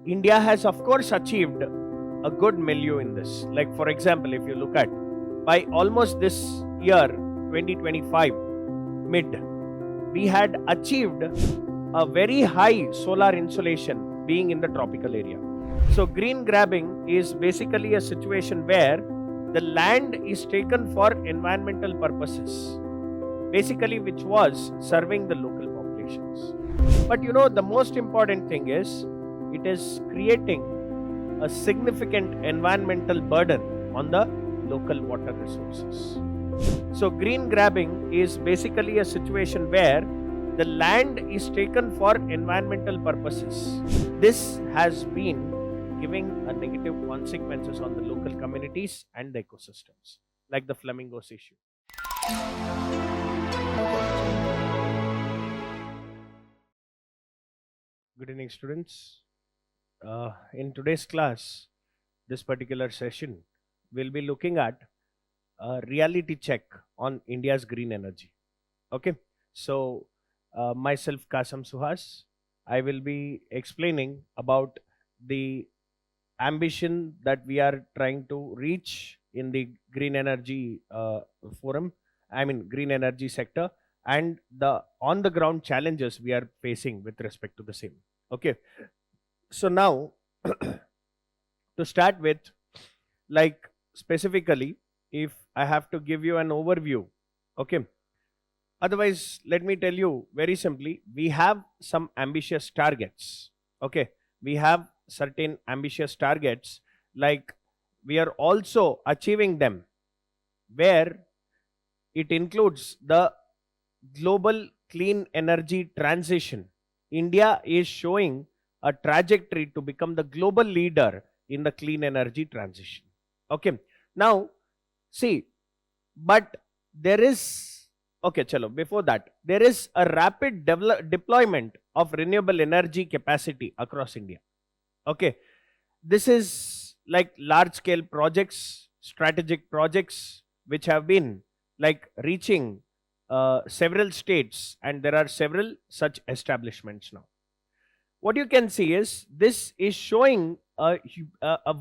India has of course achieved a good milieu in this. Like for example, if you look at by almost this year 2025 mid, we had achieved a very high solar insolation being in the tropical area. So green grabbing is basically a situation where the land is taken for environmental purposes, basically which was serving the local populations. But the most important thing is it is creating a significant environmental burden on the local water resources. So green grabbing is basically a situation where the land is taken for environmental purposes. This has been giving a negative consequences on the local communities and the ecosystems, like the flamingos issue. Good evening, students. In today's class, this particular session, we'll be looking at a reality check on India's green energy. Okay, so myself Kasam Suhas, I will be explaining about the ambition that we are trying to reach in the green energy forum, green energy sector, and the on the ground challenges we are facing with respect to the same. Okay, so now to start with, like specifically, if I have to give you an overview, okay, otherwise let me tell you very simply, we have some ambitious targets. Okay, we have certain ambitious targets, like we are also achieving them, where it includes the global clean energy transition. India is showing a trajectory to become the global leader in the clean energy transition. Okay, now see, but there is, okay, chalo, before that, there is a rapid deployment of renewable energy capacity across India. Okay, this is like large scale projects, strategic projects, which have been like reaching several states, and there are several such establishments now. What you can see is this is showing a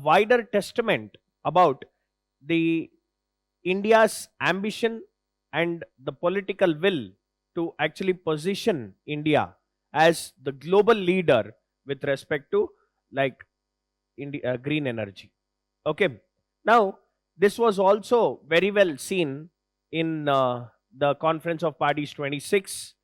wider testament about the India's ambition and the political will to actually position India as the global leader with respect to like green energy. Okay, now this was also very well seen in the Conference of Parties 26,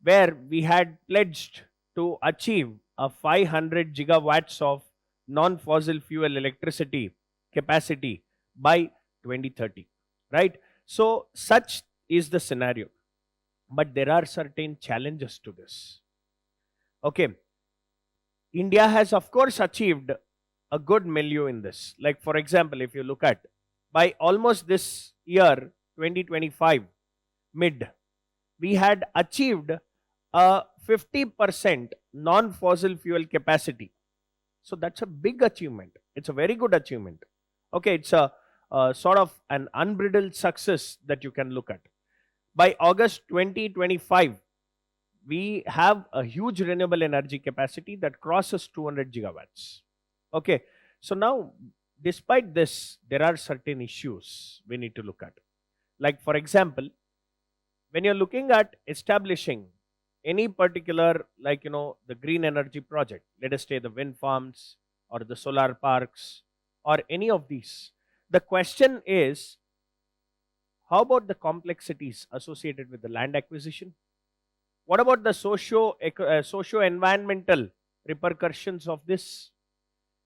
where we had pledged to achieve a 500 gigawatts of non-fossil fuel electricity capacity by 2030, right? So such is the scenario, but there are certain challenges to this. Okay, India has of course achieved a good milieu in this. Like for example, if you look at by almost this year 2025 mid, we had achieved a 50% non-fossil fuel capacity. So that's a big achievement. It's a very good achievement. Okay, it's a sort of an unbridled success that you can look at. By August 2025, we have a huge renewable energy capacity that crosses 200 gigawatts. Okay, so now despite this, there are certain issues we need to look at. Like for example, when you're looking at establishing any particular, like the green energy project, let us say the wind farms or the solar parks or any of these, the question is, how about the complexities associated with the land acquisition? What about the socio-environmental repercussions of this?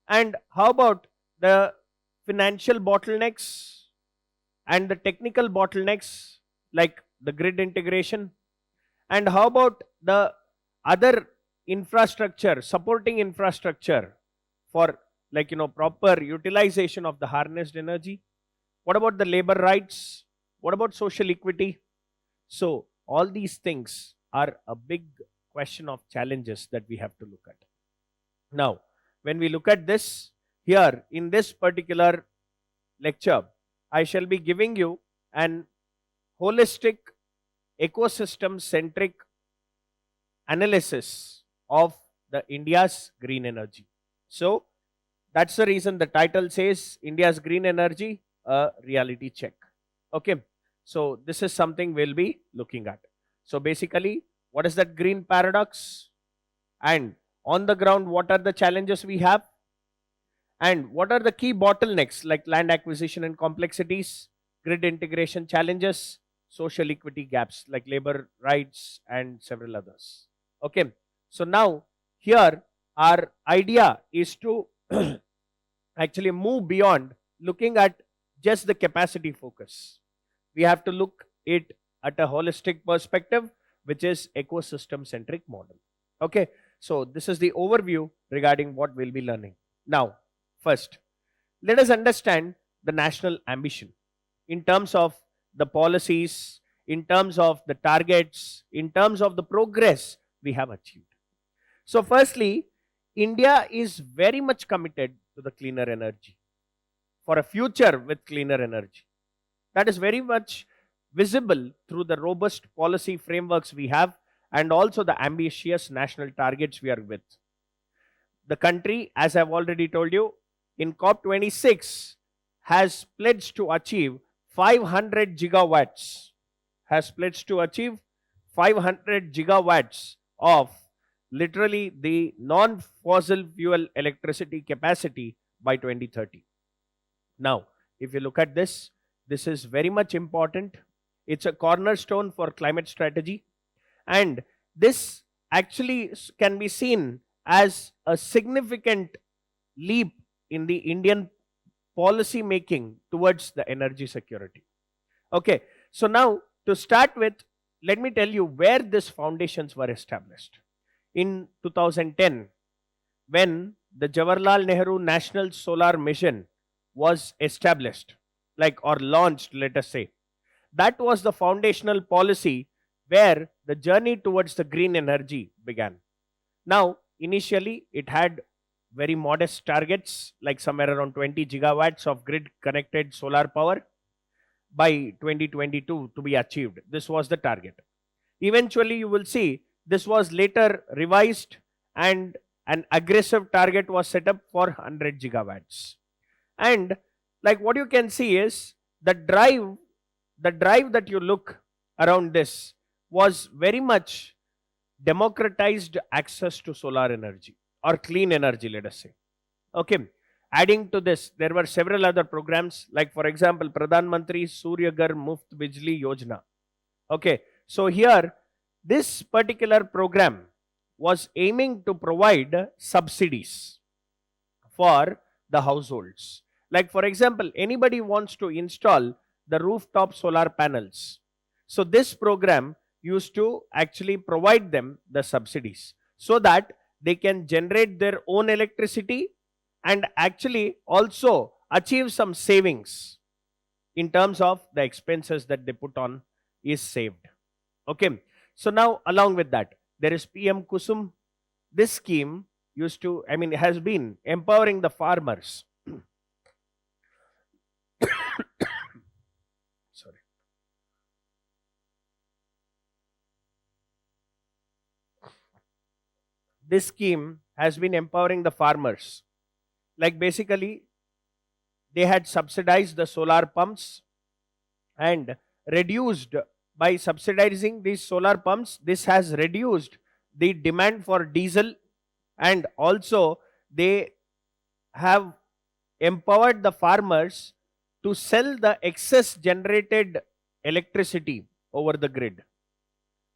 And how about the financial bottlenecks and the technical bottlenecks, like the grid integration? And how about the other infrastructure, supporting infrastructure for proper utilization of the harnessed energy? What about the labor rights? What about social equity? So all these things are a big question of challenges that we have to look at. Now, when we look at this here in this particular lecture, I shall be giving you an holistic ecosystem centric analysis of the India's green energy. So that's the reason the title says India's green energy, a reality check. Okay. So this is something we'll be looking at. So basically, what is that green paradox? And on the ground, what are the challenges we have? And what are the key bottlenecks like land acquisition and complexities, grid integration challenges, social equity gaps like labor rights, and several others? Okay. So now, here, our idea is to actually move beyond looking at just the capacity focus. We have to look it at a holistic perspective, which is ecosystem centric model. Okay. So this is the overview regarding what we'll be learning. Now, first, let us understand the national ambition in terms of the policies, in terms of the targets, in terms of the progress we have achieved. So, firstly, India is very much committed to the cleaner energy, for a future with cleaner energy. That is very much visible through the robust policy frameworks we have and also the ambitious national targets we are with. The country, as I've already told you, in COP26 has pledged to achieve 500 gigawatts, has pledged to achieve 500 gigawatts of literally the non-fossil fuel electricity capacity by 2030. Now, if you look at this, this is very much important. It's a cornerstone for climate strategy, and this actually can be seen as a significant leap in the Indian policy making towards the energy security. Okay, so now to start with, let me tell you where these foundations were established. In 2010, when the Jawaharlal Nehru National Solar Mission was established, like or launched, let us say, that was the foundational policy where the journey towards the green energy began. Now, initially, it had very modest targets, like somewhere around 20 gigawatts of grid connected solar power by 2022 to be achieved. This was the target. Eventually, you will see this was later revised and an aggressive target was set up for 100 gigawatts. And like what you can see is the drive that you look around this was very much democratized access to solar energy or clean energy, let us say. Okay. Adding to this, there were several other programs, like for example, Pradhan Mantri Surya Ghar Muft Bijli Yojana. Okay. So here, this particular program was aiming to provide subsidies for the households. Like for example, anybody wants to install the rooftop solar panels. So this program used to actually provide them the subsidies so that they can generate their own electricity and actually also achieve some savings in terms of the expenses that they put on is saved. Okay. So now along with that, there is PM Kusum. This scheme has been empowering the farmers. Sorry. This scheme has been empowering the farmers. Like basically, they had subsidized the solar pumps and reduced by subsidizing these solar pumps. This has reduced the demand for diesel, and also they have empowered the farmers to sell the excess generated electricity over the grid.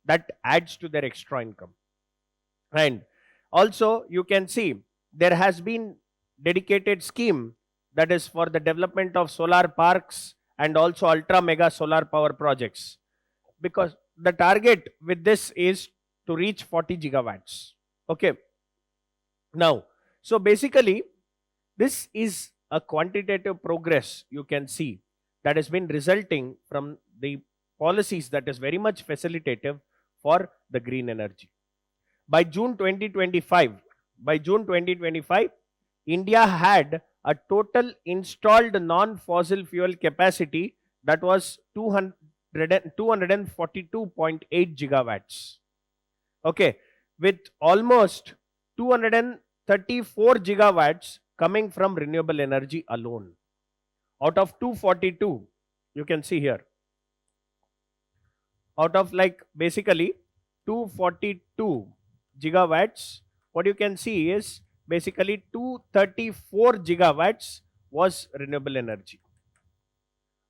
That adds to their extra income. And also you can see there has been dedicated scheme that is for the development of solar parks and also ultra mega solar power projects, because the target with this is to reach 40 gigawatts. Okay. Now, so basically, this is a quantitative progress you can see that has been resulting from the policies that is very much facilitative for the green energy. By June 2025, India had a total installed non-fossil fuel capacity that was 242.8 gigawatts. Okay, with almost 234 gigawatts coming from renewable energy alone. Out of 242, you can see here, out of like basically 242 gigawatts, what you can see is basically 234 gigawatts was renewable energy.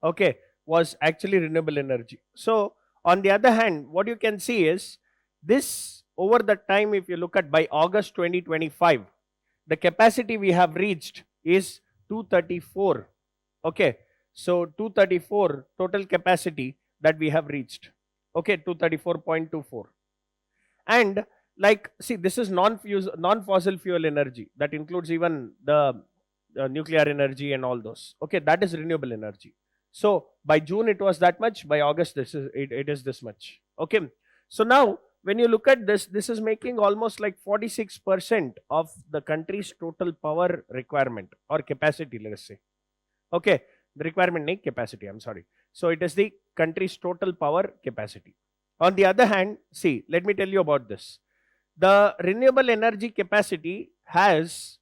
Okay, was actually renewable energy. So on the other hand, what you can see is this over the time, if you look at by August 2025, the capacity we have reached is 234. Okay, so 234 total capacity that we have reached. Okay, 234.24. And like, see, this is non-fossil fuel energy. That includes even the nuclear energy and all those. Okay, that is renewable energy. So by June it was that much. By August it is this much. Okay. So now when you look at this, this is making almost like 46% of the country's total power requirement or capacity. Let us say. Okay, the requirement nahi capacity. I'm sorry. So it is the country's total power capacity. On the other hand, see, let me tell you about this. The renewable energy capacity has,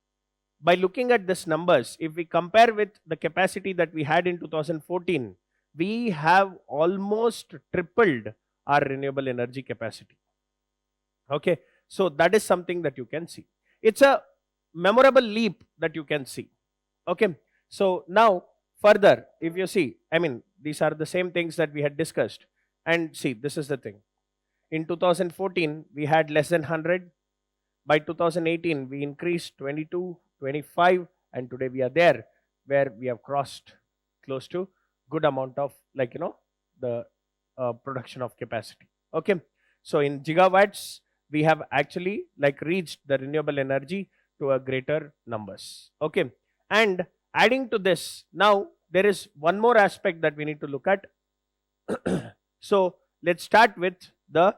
by looking at these numbers, if we compare with the capacity that we had in 2014, we have almost tripled our renewable energy capacity. Okay, so that is something that you can see. It's a memorable leap that you can see. Okay, so now further, if you see, I mean, these are the same things that we had discussed. And see, this is the thing. In 2014, we had less than 100. By 2018, we increased 22, 25, and today we are there where we have crossed close to good amount of like, the production of capacity. Okay, so in gigawatts, we have actually like reached the renewable energy to a greater numbers. Okay, and adding to this, now there is one more aspect that we need to look at. So let's start with the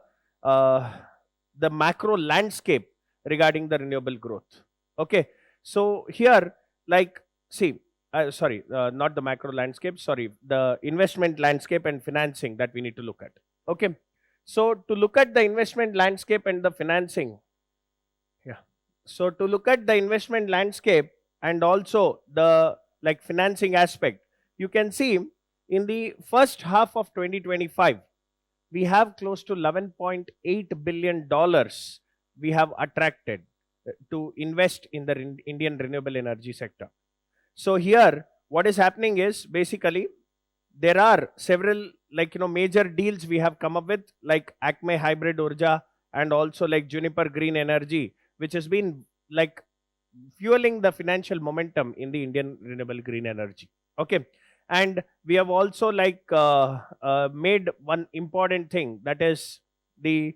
macro landscape regarding the renewable growth. Okay, so here, like, see, not the macro landscape, sorry, the investment landscape and financing that we need to look at. Okay, so to look at the investment landscape and the financing, yeah, so to look at the investment landscape and also the like financing aspect, you can see in the first half of 2025, we have close to $11.8 billion we have attracted to invest in the Indian renewable energy sector. So here, what is happening is basically there are several like major deals we have come up with, like Acme Hybrid Urja and also like Juniper Green Energy, which has been like fueling the financial momentum in the Indian renewable green energy. Okay, and we have also like made one important thing, that is the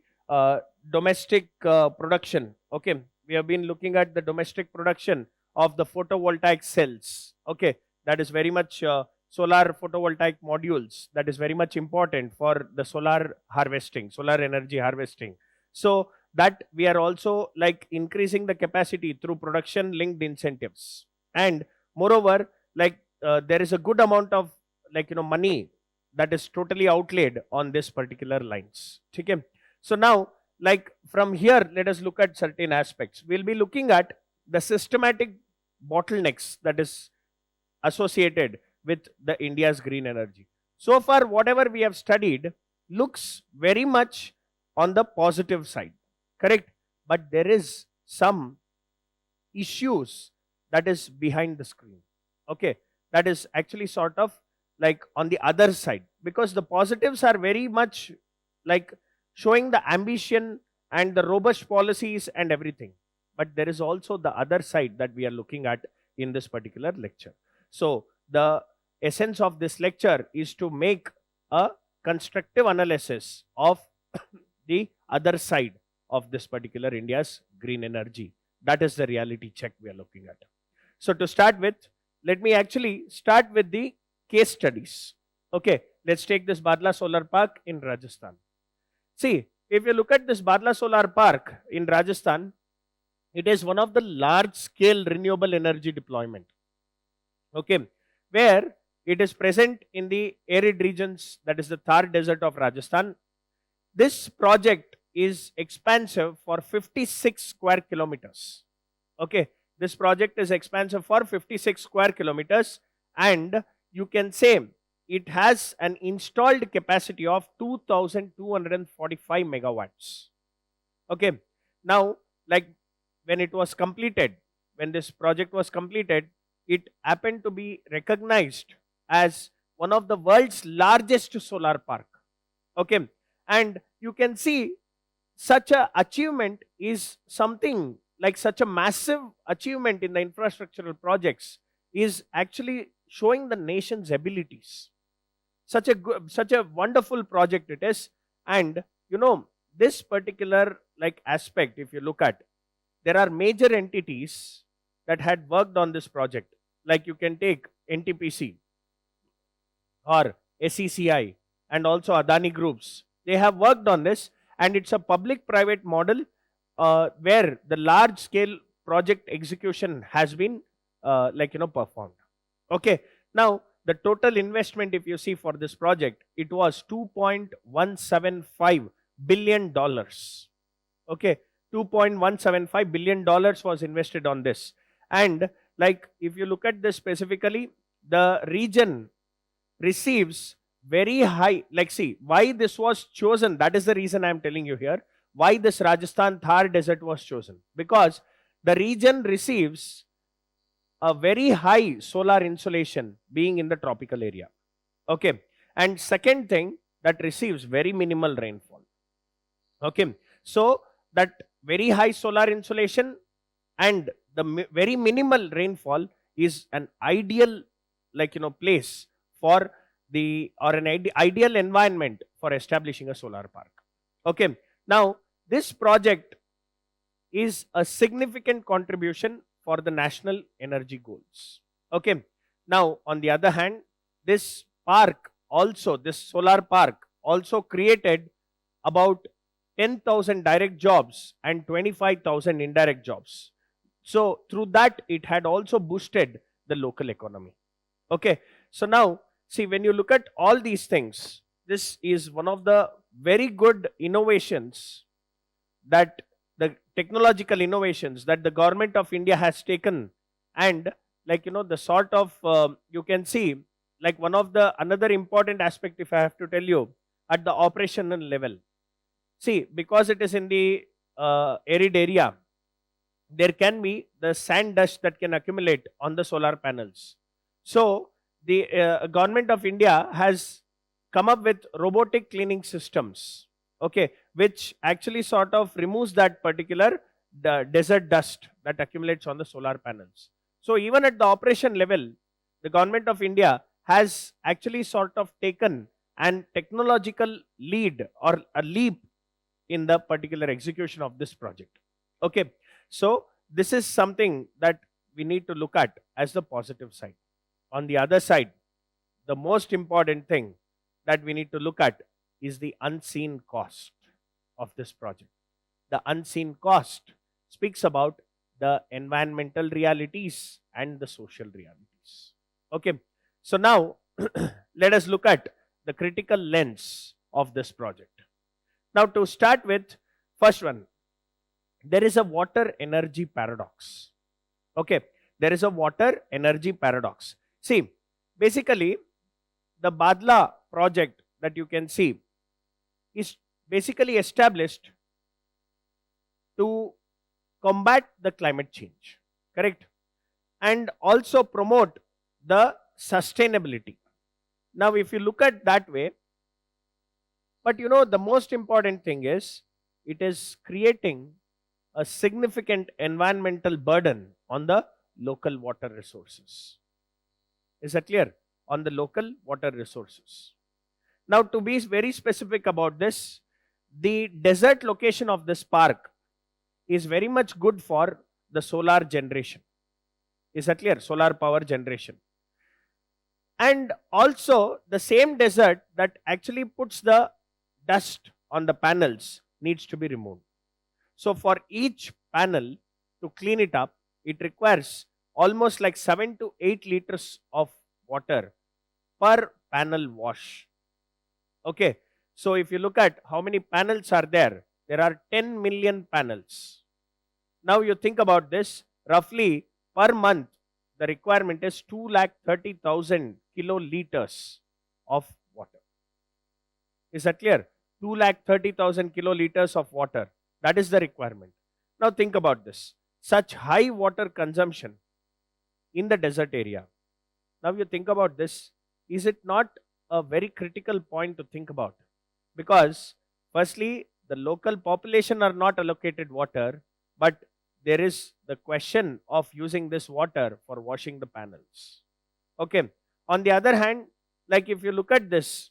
domestic production. Okay, we have been looking at the domestic production of the photovoltaic cells. Okay, that is very much solar photovoltaic modules, that is very much important for the solar harvesting, solar energy harvesting. So that we are also like increasing the capacity through production linked incentives. And moreover, like there is a good amount of like money that is totally outlaid on this particular lines. Okay, so now like from here, let us look at certain aspects. We'll be looking at the systematic bottlenecks that is associated with the India's green energy. So far, whatever we have studied looks very much on the positive side, correct? But there is some issues that is behind the screen. Okay, that is actually sort of like on the other side, because the positives are very much like showing the ambition and the robust policies and everything. But there is also the other side that we are looking at in this particular lecture. So the essence of this lecture is to make a constructive analysis of the other side of this particular India's green energy. That is the reality check we are looking at. So to start with, let me actually start with the case studies. Okay, let's take this Badla Solar Park in Rajasthan. See, if you look at this Badla Solar Park in Rajasthan, it is one of the large scale renewable energy deployment. Okay, where it is present in the arid regions, that is the Thar desert of Rajasthan. This project is expansive for 56 square kilometers. Okay, this project is expansive for 56 square kilometers, and you can say it has an installed capacity of 2245 megawatts. Okay, now, like, when it was completed, when this project was completed, it happened to be recognized as one of the world's largest solar park. Okay, and you can see such a achievement is something like such a massive achievement in the infrastructural projects is actually showing the nation's abilities. Such a wonderful project it is. And this particular like aspect, if you look at, there are major entities that had worked on this project, like you can take NTPC or SECI and also Adani groups. They have worked on this, and it's a public private model where the large scale project execution has been performed. Okay, now the total investment, if you see, for this project, it was 2.175 billion dollars. Okay, 2.175 billion dollars was invested on this. And like, if you look at this specifically, the region receives very high, like, see why this was chosen. That is the reason I am telling you here why this Rajasthan Thar desert was chosen, because the region receives a very high solar insolation being in the tropical area. Okay, and second thing, that receives very minimal rainfall. Okay, so that very high solar insolation and the very minimal rainfall is an ideal place for the, or an ideal environment for establishing a solar park. Okay, now this project is a significant contribution for the national energy goals. Okay, now on the other hand, this park also, this solar park also created about 10,000 direct jobs and 25,000 indirect jobs. So through that, it had also boosted the local economy. Okay, so now see, when you look at all these things, this is one of the very good innovations, that the technological innovations that the government of India has taken. And the sort of you can see, like, one of the another important aspect, if I have to tell you, at the operational level, see, because it is in the arid area, there can be the sand dust that can accumulate on the solar panels. So the government of India has come up with robotic cleaning systems, okay, which actually sort of removes that particular desert dust that accumulates on the solar panels. So even at the operation level, the government of India has actually sort of taken an technological lead or a leap in the particular execution of this project. Okay, so this is something that we need to look at as the positive side. On the other side, the most important thing that we need to look at is the unseen cost of this project. The unseen cost speaks about the environmental realities and the social realities. Okay, so now let us look at the critical lens of this project. Now, to start with, first one, there is a water energy paradox. Okay, there is a water energy paradox. See, basically, the Badla project that you can see is basically established to combat the climate change, correct? And also promote the sustainability. Now, if you look at that way, but the most important thing is, it is creating a significant environmental burden on the local water resources. Is that clear? On the local water resources. Now, to be very specific about this, the desert location of this park is very much good for the solar generation. Is that clear? Solar power generation. And also, the same desert that actually puts the dust on the panels needs to be removed. So for each panel, to clean it up, it requires almost like 7 to 8 liters of water per panel wash. Okay, so if you look at how many panels are there are 10 million panels. Now you think about this, roughly per month, the requirement is 2,30,000 kiloliters of water. Is that clear? 2,30,000 kiloliters of water. That is the requirement. Now think about this. Such high water consumption in the desert area. Now you think about this. Is it not a very critical point to think about? Because firstly, the local population are not allocated water, but there is the question of using this water for washing the panels. Okay. On the other hand, like if you look at this,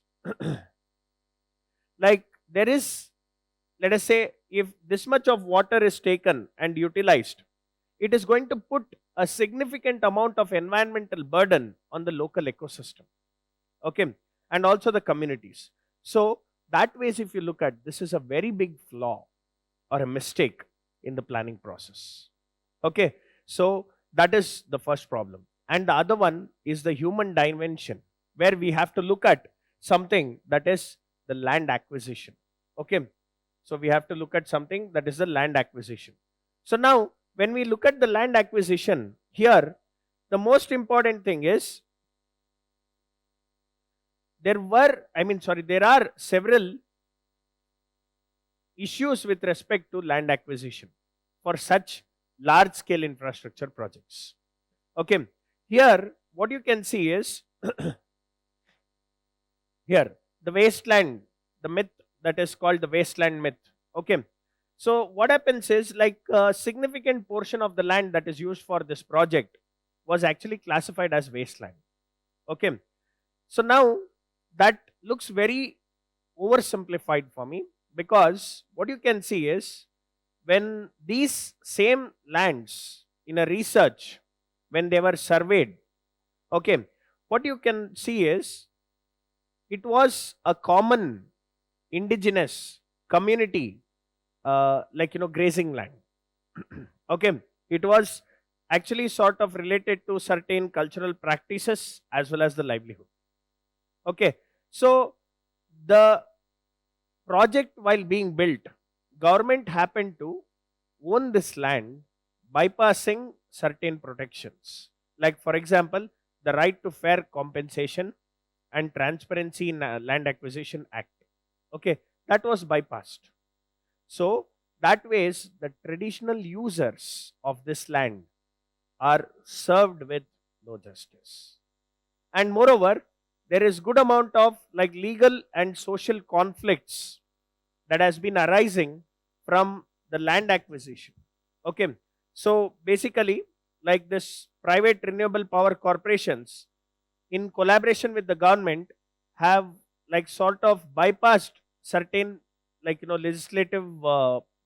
like there is, let us say, if this much of water is taken and utilized, it is going to put a significant amount of environmental burden on the local ecosystem. Okay. And also the communities. So that ways, if you look at this, is a very big flaw or a mistake in the planning process. Okay. So that is the first problem. And the other one is the human dimension, where we have to look at something that is the land acquisition. Okay. So we have to look at something that is the land acquisition. So now when we look at the land acquisition here, the most important thing is there are several issues with respect to land acquisition for such large scale infrastructure projects. Okay. Here what you can see is here the wasteland, the myth that is called the wasteland myth. Okay. So what happens is, like a significant portion of the land that is used for this project was actually classified as wasteland. Okay. So now that looks very oversimplified for me, because what you can see is when these same lands in a research, when they were surveyed, okay, what you can see is it was a common indigenous community, grazing land. Okay. It was actually sort of related to certain cultural practices as well as the livelihood. Okay. So the project, while being built, government happened to own this land, bypassing certain protections, like for example the right to fair compensation and transparency in land acquisition act. Okay. That was bypassed. So that ways the traditional users of this land are served with no justice. And moreover, there is good amount of like legal and social conflicts that has been arising from the land acquisition. Okay. So basically, like this private renewable power corporations in collaboration with the government have like sort of bypassed certain legislative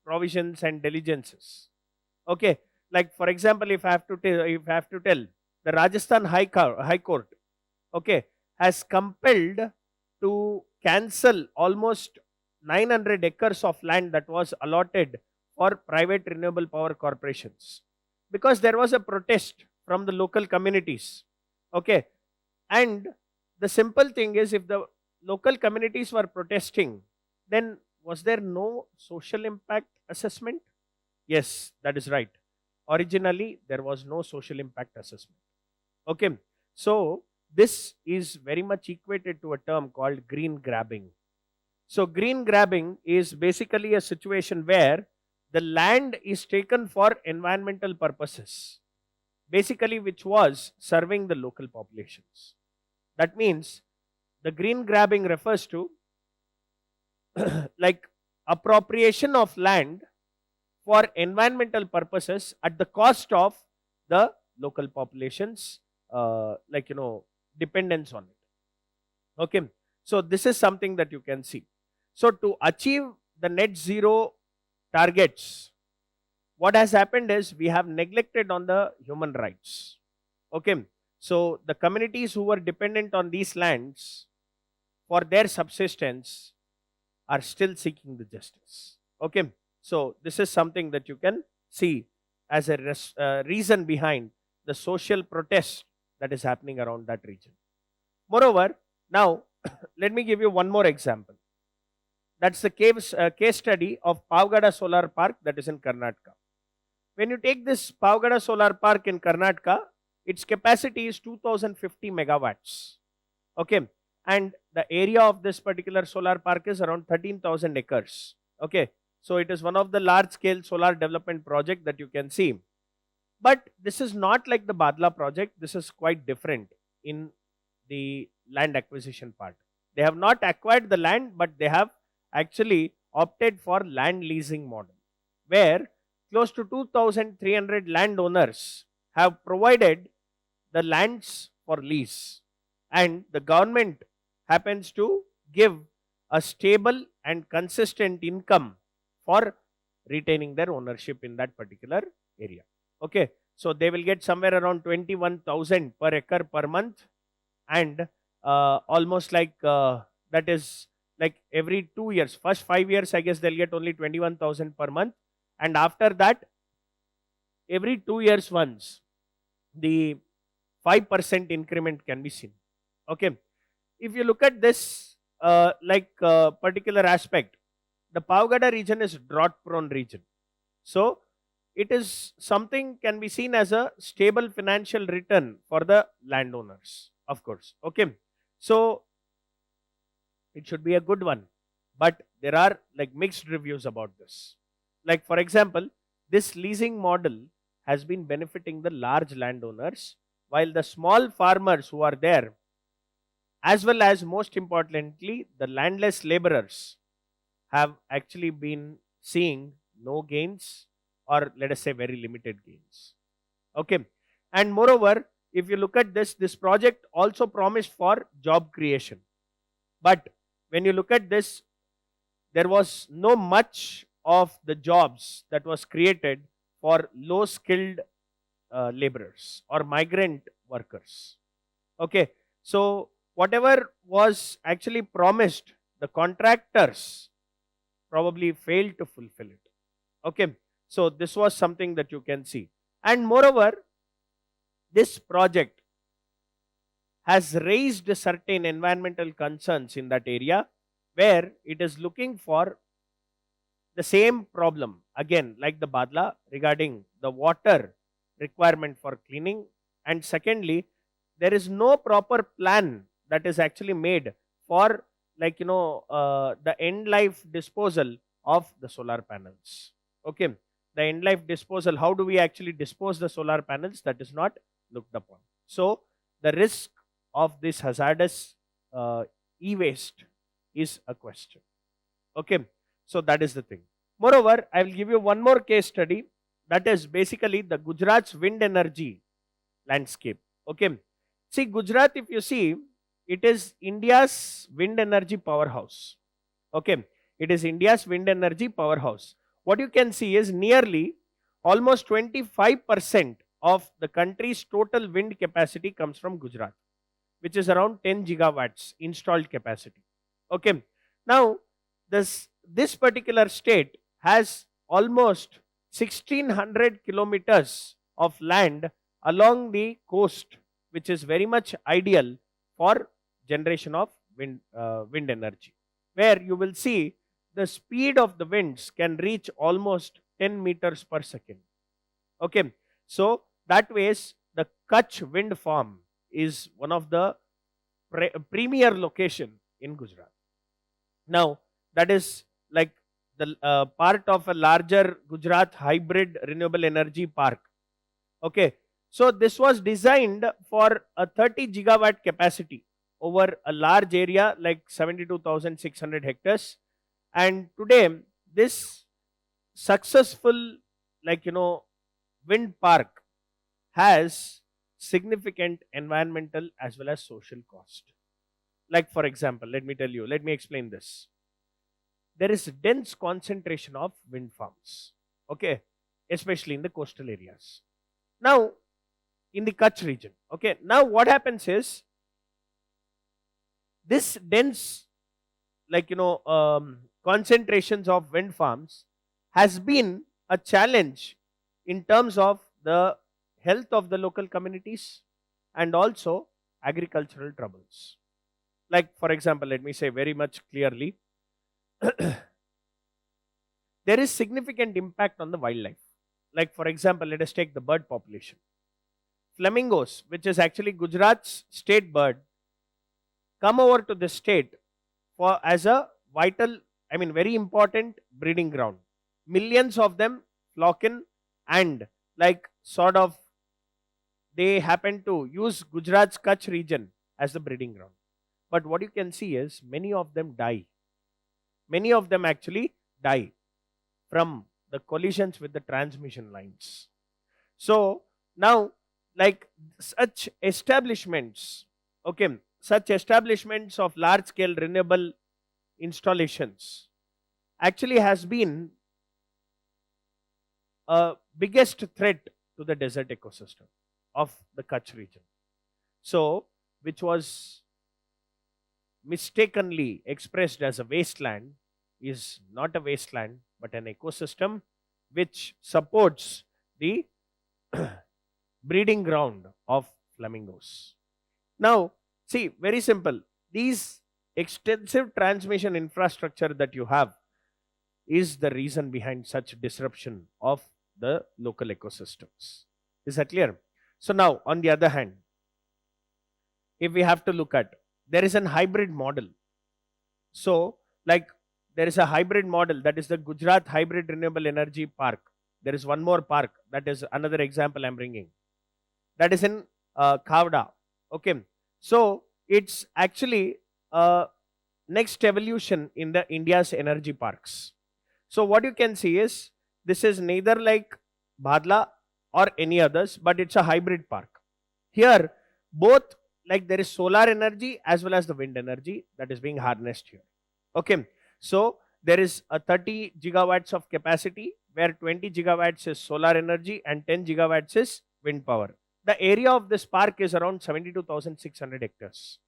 provisions and diligences. Okay. Like for example, if I have to tell, the Rajasthan High Court, okay, has compelled to cancel almost 900 acres of land that was allotted for private renewable power corporations, because there was a protest from the local communities. Okay. And the simple thing is, if the local communities were protesting, then was there no social impact assessment? Yes, that is right. Originally, there was no social impact assessment. Okay. So this is very much equated to a term called green grabbing. So green grabbing is basically a situation where the land is taken for environmental purposes, basically which was serving the local populations. That means the green grabbing refers to like appropriation of land for environmental purposes at the cost of the local populations, dependence on it. Okay. So this is something that you can see. So to achieve the net zero targets, what has happened is we have neglected on the human rights. Okay. So the communities who were dependent on these lands for their subsistence are still seeking the justice. Okay. So this is something that you can see as a reason behind the social protest that is happening around that region. Moreover, now let me give you one more example. That's the case study of Pavgada Solar Park that is in Karnataka. when you take this Pavagada Solar Park in Karnataka, its capacity is 2050 megawatts. Okay, and the area of this particular solar park is around 13,000 acres. Okay, so it is one of the large scale solar development project that you can see. But this is not like the Badla project. This is quite different in the land acquisition part. They have not acquired the land, but they have actually opted for land leasing model, where close to 2,300 landowners have provided the lands for lease, and the government happens to give a stable and consistent income for retaining their ownership in that particular area. Okay, so they will get somewhere around 21,000 per acre per month, and almost like that is like every 2 years. First 5 years, I guess they'll get only 21,000 per month, and after that, every 2 years once, the 5% increment can be seen. Okay, if you look at this particular aspect, the Pavagada region is drought prone region. So it is something can be seen as a stable financial return for the landowners, of course. Okay, so it should be a good one, but there are like mixed reviews about this. Like for example, this leasing model has been benefiting the large landowners, while the small farmers who are there, as well as most importantly the landless laborers, have actually been seeing no gains, or let us say very limited gains. Okay, and moreover, if you look at this project also promised for job creation, but when you look at this, there was no much of the jobs that was created for low skilled laborers or migrant workers. Okay, so whatever was actually promised, the contractors probably failed to fulfill it. Okay, so this was something that you can see, and moreover, this project has raised certain environmental concerns in that area, where it is looking for the same problem again like the Badla regarding the water requirement for cleaning, and secondly, there is no proper plan that is actually made for the end life disposal of the solar panels. Okay, the end life disposal, how do we actually dispose the solar panels, that is not looked upon. So the risk of this hazardous e-waste is a question. Okay, so that is the thing. Moreover, I will give you one more case study, that is basically the Gujarat's wind energy landscape. Okay, see Gujarat, if you see, it is India's wind energy powerhouse. Okay, it is India's wind energy powerhouse. What you can see is nearly almost 25% of the country's total wind capacity comes from Gujarat, which is around 10 gigawatts installed capacity. Okay, now this particular state has almost 1600 kilometers of land along the coast, which is very much ideal for generation of wind energy, where you will see the speed of the winds can reach almost 10 meters per second. Okay, so that ways the Kutch wind farm is one of the premier location in Gujarat. Now that is like the part of a larger Gujarat hybrid renewable energy park. Okay, so this was designed for a 30 gigawatt capacity over a large area like 72,600 hectares, and today this successful wind park has significant environmental as well as social cost. Like for example, let me explain this. There is dense concentration of wind farms, okay, especially in the coastal areas. Now in the Kutch region, okay, now what happens is this dense concentrations of wind farms has been a challenge in terms of the health of the local communities and also agricultural troubles. Like for example, let me say very much clearly, there is significant impact on the wildlife. like for example, let us take the bird population. Flamingos, which is actually Gujarat's state bird, come over to the state for as a vital, I mean, very important breeding ground. Millions of them flock in, and like sort of they happen to use Gujarat's Kutch region as the breeding ground. But what you can see is many of them die. Many of them actually die from the collisions with the transmission lines. So now, like such establishments, okay, such establishments of large scale renewable installations actually has been a biggest threat to the desert ecosystem of the Kutch region. So, which was mistakenly expressed as a wasteland, is not a wasteland but an ecosystem which supports the breeding ground of flamingos. Now, see, very simple. These extensive transmission infrastructure that you have is the reason behind such disruption of the local ecosystems. Is that clear? So now, on the other hand, if we have to look at, there is an hybrid model. So, like there is a hybrid model, that is the Gujarat Hybrid Renewable Energy Park. There is one more park, that is another example I'm bringing. That is in Khavda. Okay, so it's actually next evolution in the India's energy parks. So what you can see is this is neither like Bhadla or any others, but it's a hybrid park. Here, both, like there is solar energy as well as the wind energy that is being harnessed here. Okay, so there is a 30 gigawatts of capacity where 20 gigawatts is solar energy and 10 gigawatts is wind power. The area of this park is around 72,600 hectares.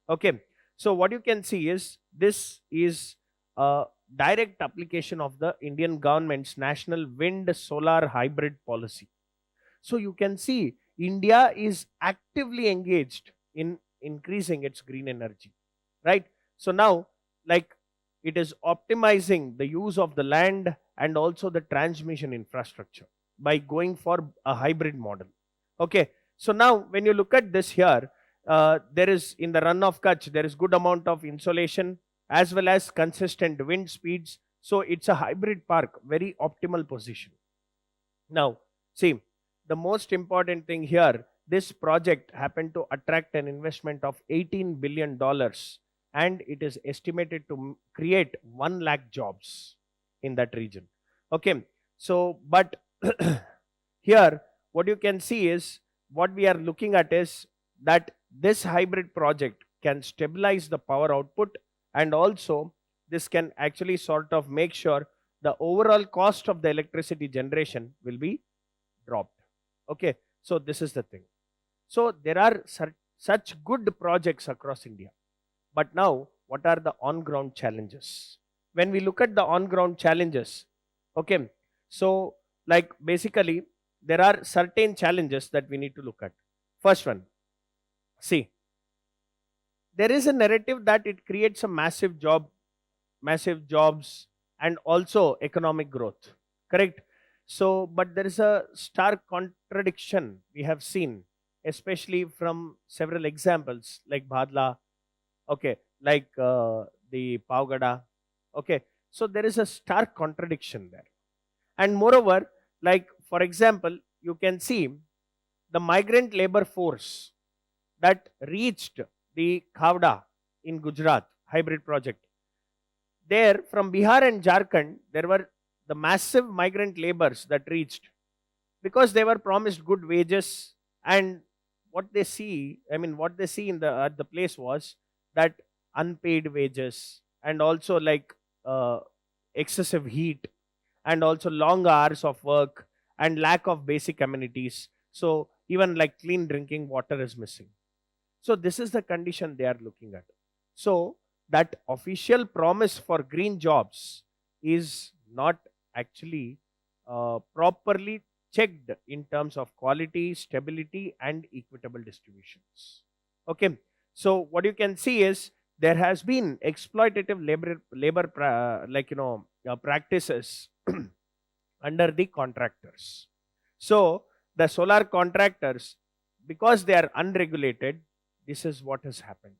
Okay, so what you can see is this is a direct application of the Indian government's national wind solar hybrid policy. So you can see India is actively engaged in increasing its green energy, right? So now, like it is optimizing the use of the land and also the transmission infrastructure by going for a hybrid model. Okay, so now when you look at this here, there is in the run of Kutch, there is good amount of insolation as well as consistent wind speeds. So it's a hybrid park, very optimal position. Now, see, the most important thing here, this project happened to attract an investment of $18 billion, and it is estimated to create 1 lakh jobs in that region. Okay, so but here what you can see is what we are looking at is that this hybrid project can stabilize the power output, and also this can actually sort of make sure the overall cost of the electricity generation will be dropped. Okay, so this is the thing. So there are such good projects across India. But now, what are the on-ground challenges? When we look at the on-ground challenges, okay, so like basically there are certain challenges that we need to look at. First one, see, there is a narrative that it creates a massive jobs and also economic growth. Correct? So, but there is a stark contradiction we have seen, especially from several examples like Bhadla, okay, like the Pavgada, okay. So there is a stark contradiction there. And moreover, like for example, you can see the migrant labor force that reached the Khavda in Gujarat hybrid project. There from Bihar and Jharkhand, there were the massive migrant laborers that reached because they were promised good wages, and what they see, I mean, what they see in the at the place was that unpaid wages and also like excessive heat and also long hours of work and lack of basic amenities. So even like clean drinking water is missing. So this is the condition they are looking at. So that official promise for green jobs is not actually properly checked in terms of quality, stability, and equitable distributions. Okay, so what you can see is there has been exploitative labor practices under the contractors. So the solar contractors, because they are unregulated, this is what has happened.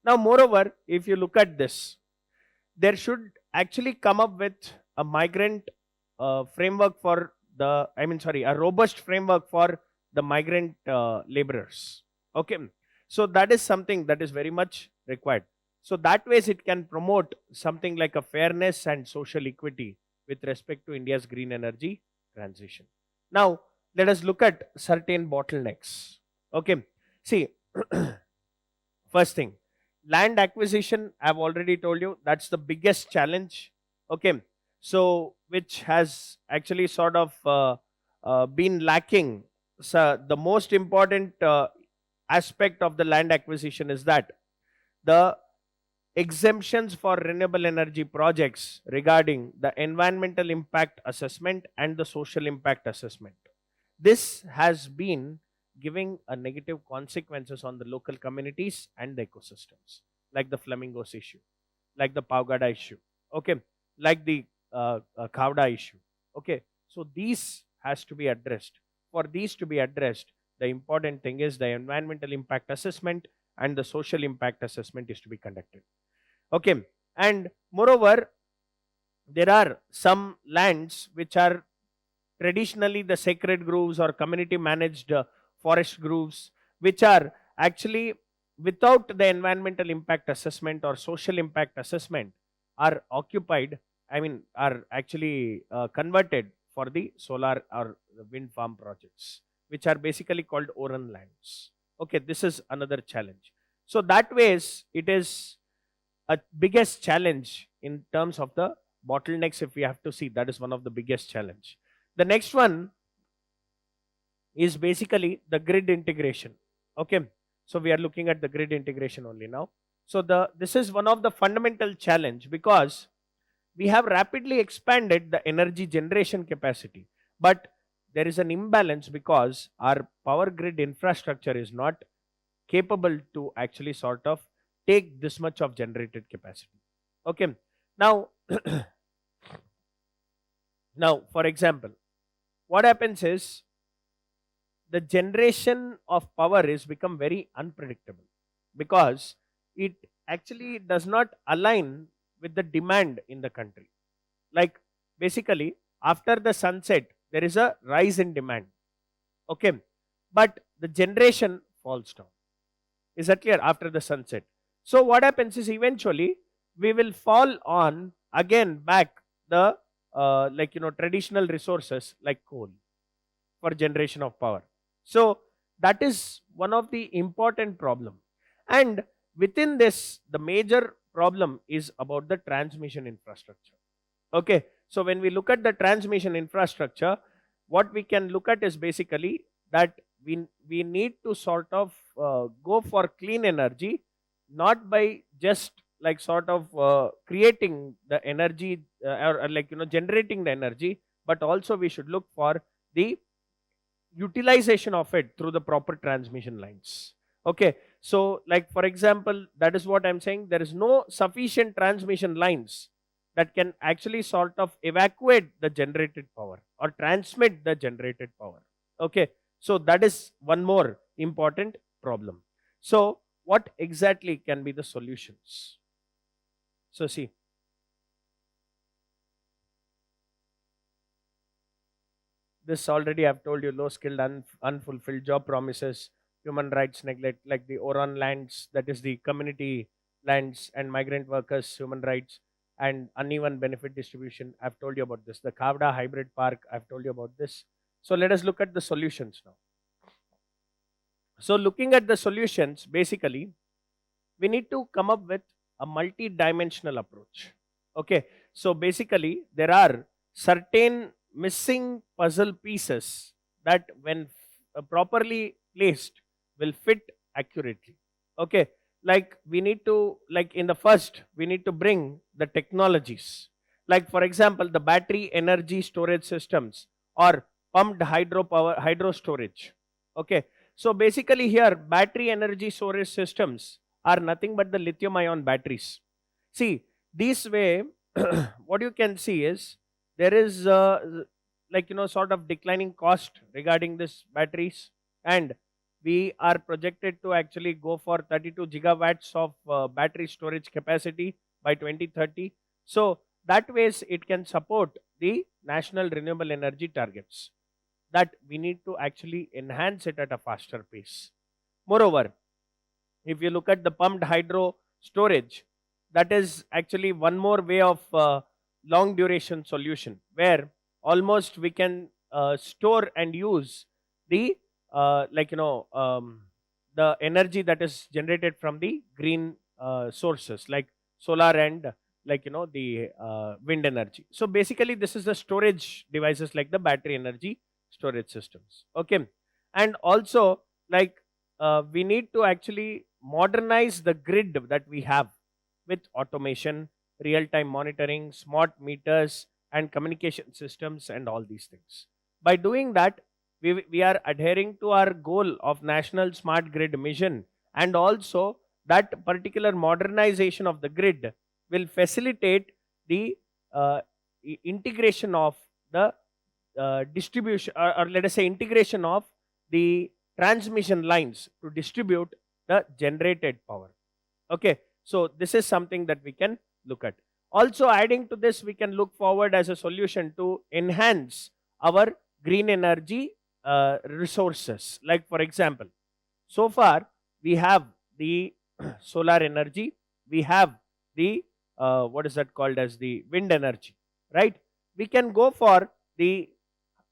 Now, moreover, if you look at this, there should actually come up with a migrant framework for the, I mean, sorry, a robust framework for the migrant laborers. Okay, so that is something that is very much required. So that ways it can promote something like a fairness and social equity with respect to India's green energy transition. Now, let us look at certain bottlenecks. Okay, see, first thing, land acquisition, I've already told you, that's the biggest challenge. Okay, so which has actually sort of been lacking. So the most important aspect of the land acquisition is that the exemptions for renewable energy projects regarding the environmental impact assessment and the social impact assessment. This has been giving a negative consequences on the local communities and the ecosystems, like the flamingos issue, like the Paugada issue, okay, like the Khavda issue. Okay, so these has to be addressed. For these to be addressed, the important thing is the environmental impact assessment and the social impact assessment is to be conducted. Okay, and moreover, there are some lands which are traditionally the sacred groves or community managed forest groves, which are actually without the environmental impact assessment or social impact assessment, are occupied, I mean, are actually converted for the solar or the wind farm projects, which are basically called oran lands. Okay, this is another challenge. So that ways it is a biggest challenge in terms of the bottlenecks. If we have to see, that is one of the biggest challenge. The next one is basically the grid integration. Okay, so we are looking at the grid integration only now. So the this is one of the fundamental challenge, because we have rapidly expanded the energy generation capacity, but there is an imbalance because our power grid infrastructure is not capable to actually sort of take this much of generated capacity. Okay, now now for example, what happens is the generation of power is become very unpredictable, because it actually does not align with the demand in the country. Like basically, after the sunset there is a rise in demand. Okay, but the generation falls down. Is that clear? After the sunset, so what happens is eventually we will fall on again back the traditional resources like coal for generation of power. So that is one of the important problem. And within this, the major problem is about the transmission infrastructure. Okay, so when we look at the transmission infrastructure, what we can look at is basically that we need to sort of go for clean energy, not by just like sort of creating the energy or generating the energy, but also we should look for the utilization of it through the proper transmission lines. Okay, so like for example, that is what I'm saying, there is no sufficient transmission lines that can actually sort of evacuate the generated power or transmit the generated power. Okay, so that is one more important problem. So what exactly can be the solutions? So see, this already I've told you: low skilled, unfulfilled job promises, human rights neglect, like the Oran lands, that is the community lands, and migrant workers, human rights, and uneven benefit distribution. I've told you about this. The Kavda hybrid park, I've told you about this. So let us look at the solutions now. So looking at the solutions, basically, we need to come up with a multi-dimensional approach. Okay, so basically, there are certain missing puzzle pieces that, when properly placed, will fit accurately. Okay, like we need to, like in the first, we need to bring the technologies. Like for example, the battery energy storage systems or pumped hydro storage. Okay, so basically here battery energy storage systems are nothing but the lithium ion batteries. See, this way, what you can see is there is sort of declining cost regarding this batteries, and we are projected to actually go for 32 gigawatts of battery storage capacity by 2030. So that ways it can support the national renewable energy targets, that we need to actually enhance it at a faster pace. Moreover, if you look at the pumped hydro storage, that is actually one more way of long duration solution, where almost we can store and use the the energy that is generated from the green sources like solar and the wind energy. So basically this is the storage devices like the battery energy storage systems. Okay, and also like we need to actually modernize the grid that we have with automation, real time monitoring, smart meters, and communication systems, and all these things. By doing that, we are adhering to our goal of national smart grid mission, and also that particular modernization of the grid will facilitate the integration of the distribution, or let us say integration of the transmission lines to distribute the generated power. Okay, so this is something that we can look at. Also adding to this, we can look forward as a solution to enhance our green energy resources. Like for example, so far we have the solar energy, we have the what is that called as the wind energy, right? We can go for the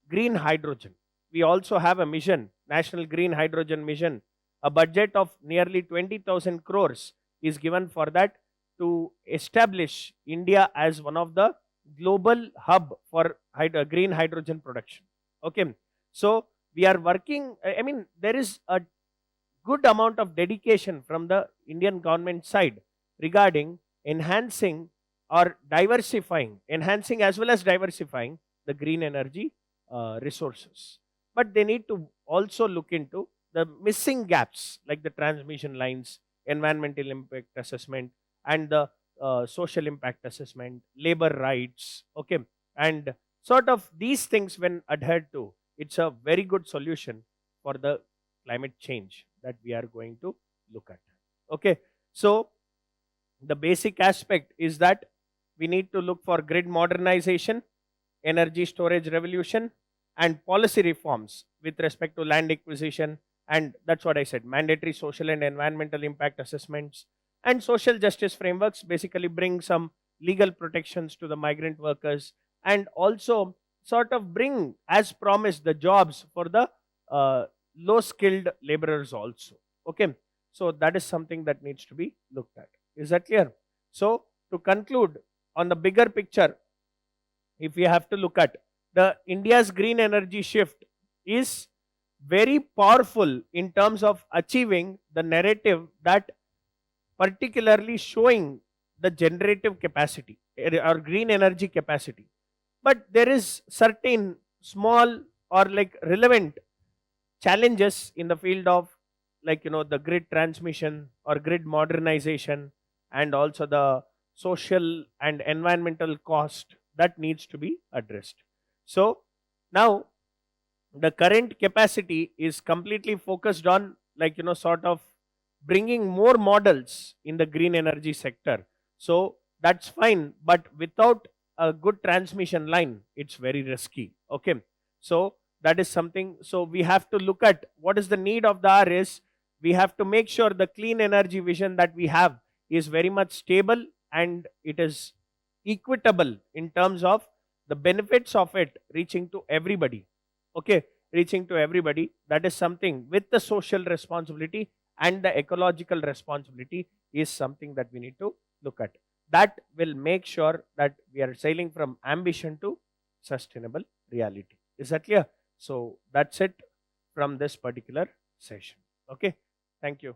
green hydrogen. We also have a mission, National Green Hydrogen Mission. A budget of nearly 20,000 crores is given for that, to establish India as one of the global hub for green hydrogen production. Okay, so we are working. I mean, there is a good amount of dedication from the Indian government side regarding enhancing or diversifying, enhancing as well as diversifying the green energy resources. But they need to also look into the missing gaps like the transmission lines, environmental impact assessment, and the social impact assessment, labor rights. Okay, and sort of these things when adhered to, it's a very good solution for the climate change that we are going to look at. Okay, so the basic aspect is that we need to look for grid modernization, energy storage revolution, and policy reforms with respect to land acquisition. And that's what I said, mandatory social and environmental impact assessments and social justice frameworks basically bring some legal protections to the migrant workers, and also sort of bring, as promised, the jobs for the low skilled laborers also. Okay, so that is something that needs to be looked at. Is that clear? So to conclude, on the bigger picture, if we have to look at the India's green energy shift is very powerful in terms of achieving the narrative that particularly showing the generative capacity or green energy capacity. But there is certain small or like relevant challenges in the field of the grid transmission or grid modernization, and also the social and environmental cost that needs to be addressed. So now the current capacity is completely focused on sort of bringing more models in the green energy sector. So that's fine, but without a good transmission line, it's very risky. Okay, so that is something. So we have to look at what is the need of the hour is, we have to make sure the clean energy vision that we have is very much stable and it is equitable in terms of the benefits of it reaching to everybody. Okay, reaching to everybody, that is something with the social responsibility and the ecological responsibility is something that we need to look at. That will make sure that we are sailing from ambition to sustainable reality. Is that clear? So that's it from this particular session. Okay, thank you.